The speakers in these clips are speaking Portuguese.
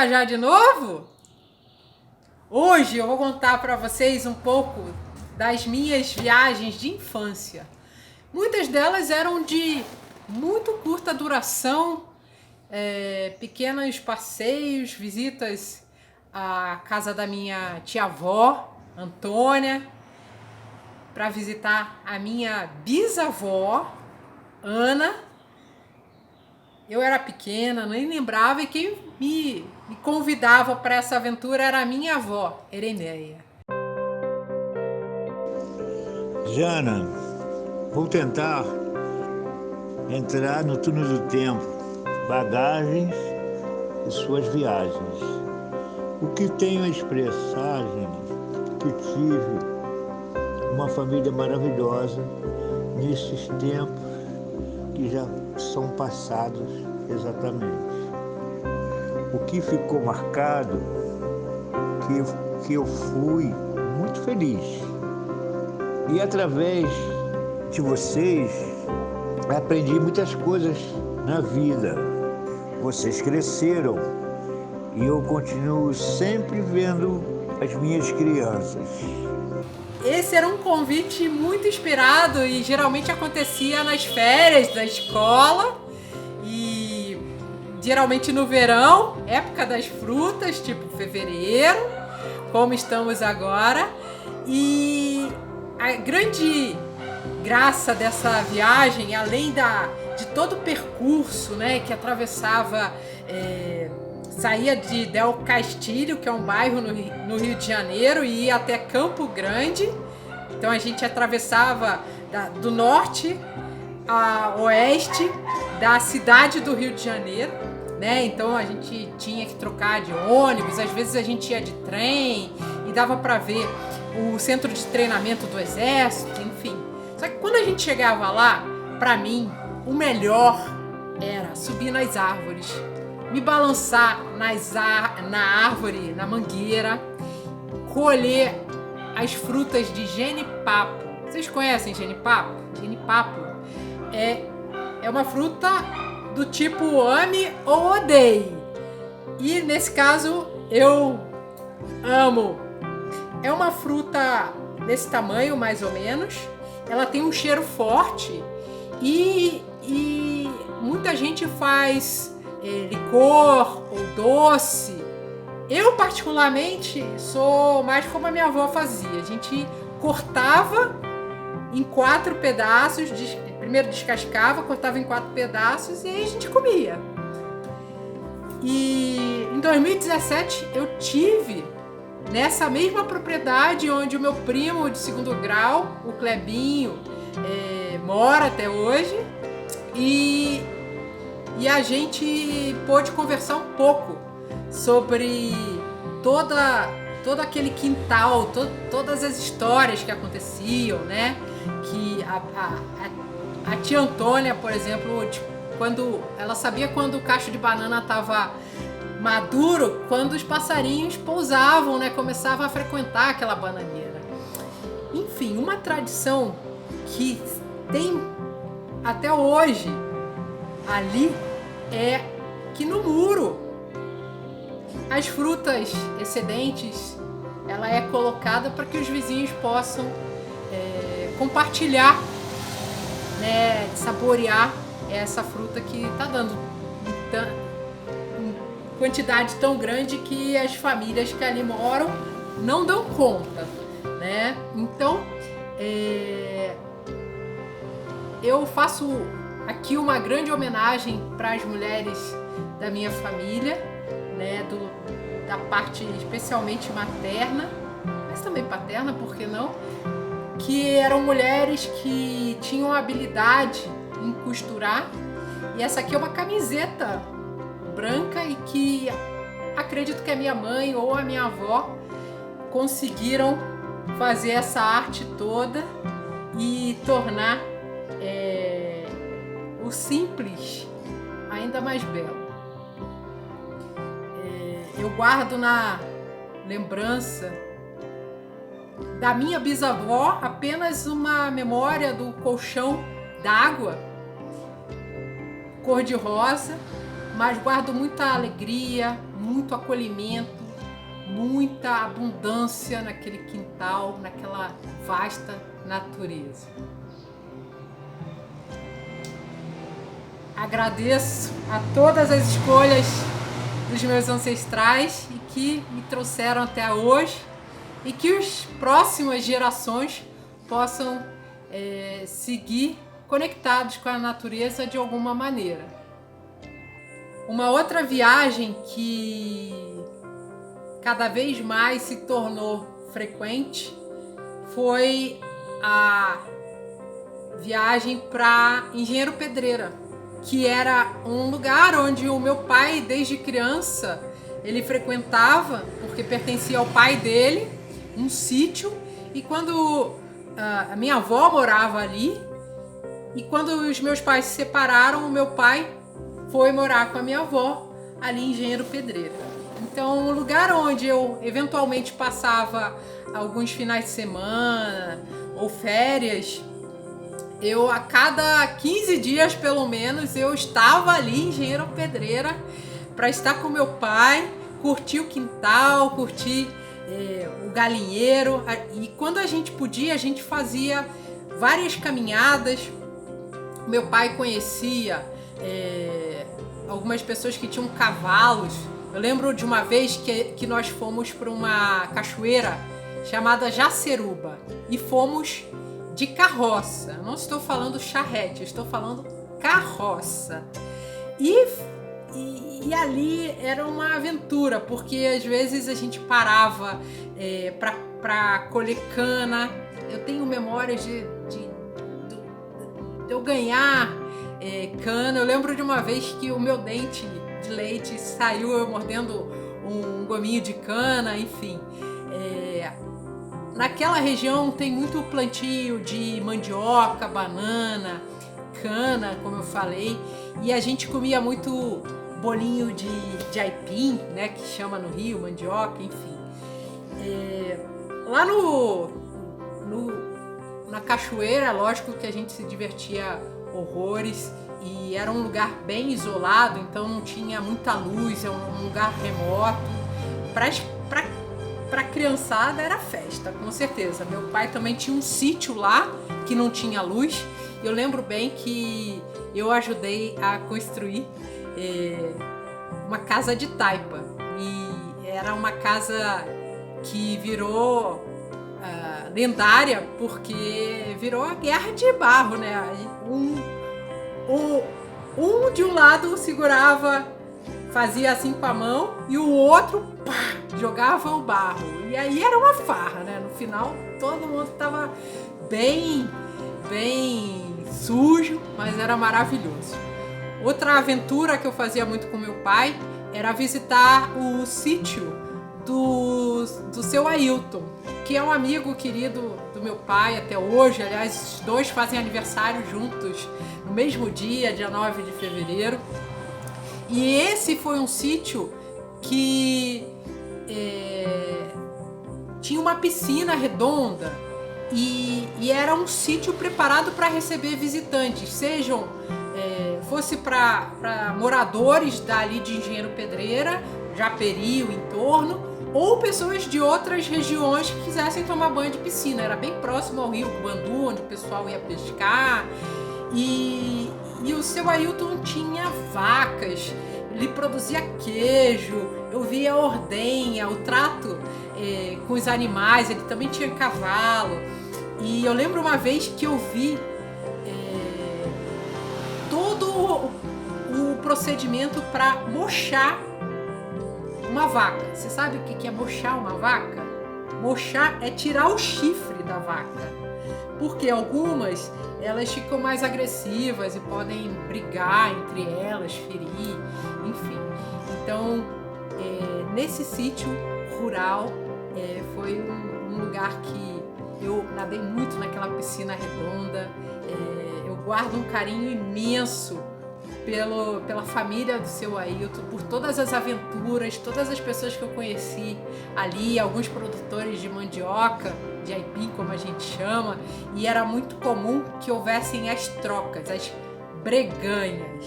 viajar de novo? Hoje eu vou contar para vocês um pouco das minhas viagens de infância. Muitas delas eram de muito curta duração, pequenos passeios, visitas à casa da minha tia-avó, Antônia, para visitar a minha bisavó, Ana. Eu era pequena, nem lembrava, e quem me convidava para essa aventura era a minha avó, Erenéia. Jana, vou tentar entrar no túnel do tempo, bagagens e suas viagens. O que tenho a expressar, Jana, que tive uma família maravilhosa nesses tempos que já são passados exatamente. O que ficou marcado que eu fui muito feliz. E através de vocês aprendi muitas coisas na vida. Vocês cresceram e eu continuo sempre vendo as minhas crianças. Esse era um convite muito esperado e geralmente acontecia nas férias da escola e geralmente no verão, época das frutas, tipo fevereiro, como estamos agora. E a grande graça dessa viagem, além de todo o percurso, né, que atravessava, saía de Del Castilho, que é um bairro no Rio de Janeiro, e ia até Campo Grande. Então a gente atravessava do norte a oeste da cidade do Rio de Janeiro, né? Então a gente tinha que trocar de ônibus, às vezes a gente ia de trem e dava para ver o centro de treinamento do exército, enfim. Só que quando a gente chegava lá, para mim, o melhor era subir nas árvores, me balançar na árvore, na mangueira, colher as frutas de genipapo. Vocês conhecem genipapo? Genipapo é uma fruta do tipo ame ou odeie. E nesse caso eu amo. É uma fruta desse tamanho, mais ou menos. Ela tem um cheiro forte e muita gente faz licor ou doce. Eu, particularmente, sou mais como a minha avó fazia. A gente cortava em 4 pedaços, primeiro descascava, cortava em 4 pedaços e aí a gente comia. E em 2017 eu tive nessa mesma propriedade onde o meu primo de 2º grau, o Clebinho, mora até hoje, e a gente pôde conversar um pouco sobre todo aquele quintal, todas as histórias que aconteciam, né? Que a tia Antônia, por exemplo, quando ela sabia quando o cacho de banana estava maduro, quando os passarinhos pousavam, né? Começavam a frequentar aquela bananeira. Enfim, uma tradição que tem até hoje ali é que no muro as frutas excedentes ela é colocada para que os vizinhos possam compartilhar, né, saborear essa fruta que está dando quantidade tão grande que as famílias que ali moram não dão conta, né? Então eu faço aqui uma grande homenagem para as mulheres da minha família, né, da parte especialmente materna, mas também paterna, por que não? Que eram mulheres que tinham habilidade em costurar. E essa aqui é uma camiseta branca e que acredito que a minha mãe ou a minha avó conseguiram fazer essa arte toda e tornar o simples ainda mais belo. Eu guardo na lembrança da minha bisavó apenas uma memória do colchão d'água cor-de-rosa, mas guardo muita alegria, muito acolhimento, muita abundância naquele quintal, naquela vasta natureza. Agradeço a todas as escolhas dos meus ancestrais e que me trouxeram até hoje, e que as próximas gerações possam seguir conectados com a natureza de alguma maneira. Uma outra viagem que cada vez mais se tornou frequente foi a viagem para Engenheiro Pedreira, que era um lugar onde o meu pai, desde criança, ele frequentava, porque pertencia ao pai dele, um sítio, e quando a minha avó morava ali, e quando os meus pais se separaram, o meu pai foi morar com a minha avó ali em Engenheiro Pedreira. Então, um lugar onde eu eventualmente passava alguns finais de semana ou férias, eu a cada 15 dias pelo menos eu estava ali em Engenheiro Pedreira para estar com meu pai, curtir o quintal, curtir o galinheiro, e quando a gente podia, a gente fazia várias caminhadas. Meu pai conhecia algumas pessoas que tinham cavalos. Eu lembro de uma vez que nós fomos para uma cachoeira chamada Jaceruba e fomos de carroça. Eu não estou falando charrete, eu estou falando carroça. E ali era uma aventura, porque às vezes a gente parava para colher cana. Eu tenho memórias de eu ganhar cana. Eu lembro de uma vez que o meu dente de leite saiu eu mordendo um gominho de cana, enfim. Naquela região tem muito plantio de mandioca, banana, cana, como eu falei, e a gente comia muito bolinho de aipim, né, que chama no Rio, mandioca, enfim. Lá na cachoeira, lógico que a gente se divertia horrores, e era um lugar bem isolado, então não tinha muita luz, é um lugar remoto. Para criançada era festa, com certeza. Meu pai também tinha um sítio lá que não tinha luz. Eu lembro bem que eu ajudei a construir uma casa de taipa, e era uma casa que virou lendária porque virou a guerra de barro, né? Um de um lado segurava, fazia assim com a mão, e o outro jogava o barro. E aí era uma farra, né? No final todo mundo estava bem sujo, mas era maravilhoso. Outra aventura que eu fazia muito com meu pai era visitar o sítio do seu Ailton, que é um amigo querido do meu pai até hoje. Aliás, os dois fazem aniversário juntos no mesmo dia 9 de fevereiro. E esse foi um sítio que tinha uma piscina redonda, e era um sítio preparado para receber visitantes, sejam fosse para moradores dali de Engenheiro Pedreira, Japeri, o entorno, ou pessoas de outras regiões que quisessem tomar banho de piscina. Era bem próximo ao rio Guandu, onde o pessoal ia pescar. E o seu Ailton tinha vacas, ele produzia queijo, eu via a ordenha, o trato com os animais. Ele também tinha cavalo. E eu lembro uma vez que eu vi todo o procedimento para mochar uma vaca. Você sabe o que é mochar uma vaca? Mochar é tirar o chifre da vaca, porque algumas elas ficam mais agressivas e podem brigar entre elas, ferir, enfim. Então, nesse sítio rural, foi um lugar que eu nadei muito naquela piscina redonda. Eu guardo um carinho imenso pela família do seu Ailton, por todas as aventuras, todas as pessoas que eu conheci ali, alguns produtores de mandioca, de aipim, como a gente chama, e era muito comum que houvessem as trocas, as breganhas.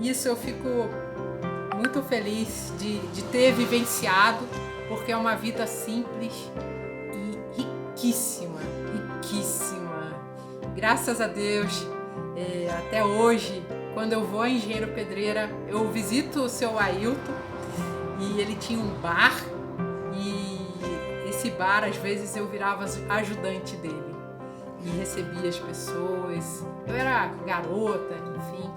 Isso eu fico muito feliz de ter vivenciado, porque é uma vida simples e riquíssima, riquíssima. Graças a Deus, até hoje, quando eu vou a Engenheiro Pedreira, eu visito o seu Ailton e ele tinha um bar, e esse bar, às vezes, eu virava ajudante dele e recebia as pessoas. Eu era garota, enfim.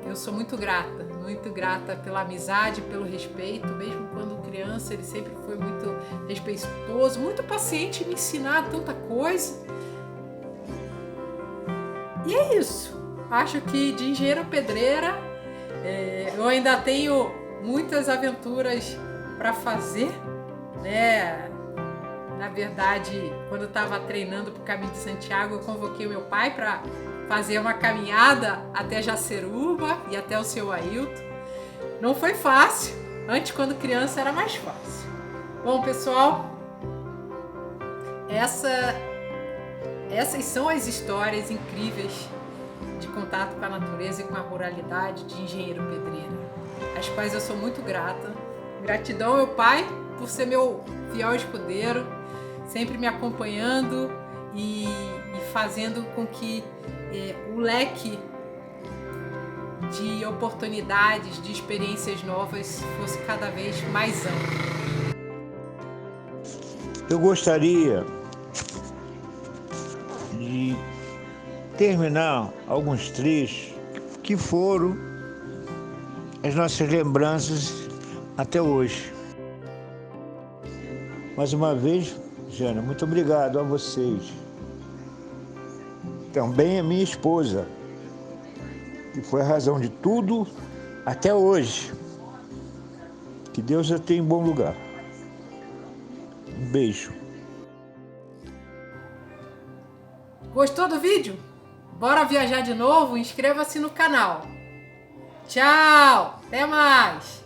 Eu sou muito grata pela amizade, pelo respeito. Mesmo quando criança, ele sempre foi muito respeitoso, muito paciente em me ensinar tanta coisa. E é isso. Acho que de Engenheiro Pedreira eu ainda tenho muitas aventuras para fazer, né? Na verdade, quando eu estava treinando para o Caminho de Santiago, eu convoquei meu pai para fazer uma caminhada até Jaceruba e até o seu Ailton. Não foi fácil. Antes, quando criança, era mais fácil. Bom, pessoal, essas são as histórias incríveis de contato com a natureza e com a ruralidade de Engenheiro Pedreira, às quais eu sou muito grata. Gratidão, meu pai, por ser meu fiel escudeiro, sempre me acompanhando e fazendo com que o leque de oportunidades, de experiências novas fosse cada vez mais amplo. Eu gostaria de terminar alguns trechos que foram as nossas lembranças até hoje. Mais uma vez, Jana, muito obrigado a vocês. Também a minha esposa, que foi a razão de tudo até hoje. Que Deus a tenha em bom lugar. Um beijo. Gostou do vídeo? Bora viajar de novo? Inscreva-se no canal. Tchau! Até mais!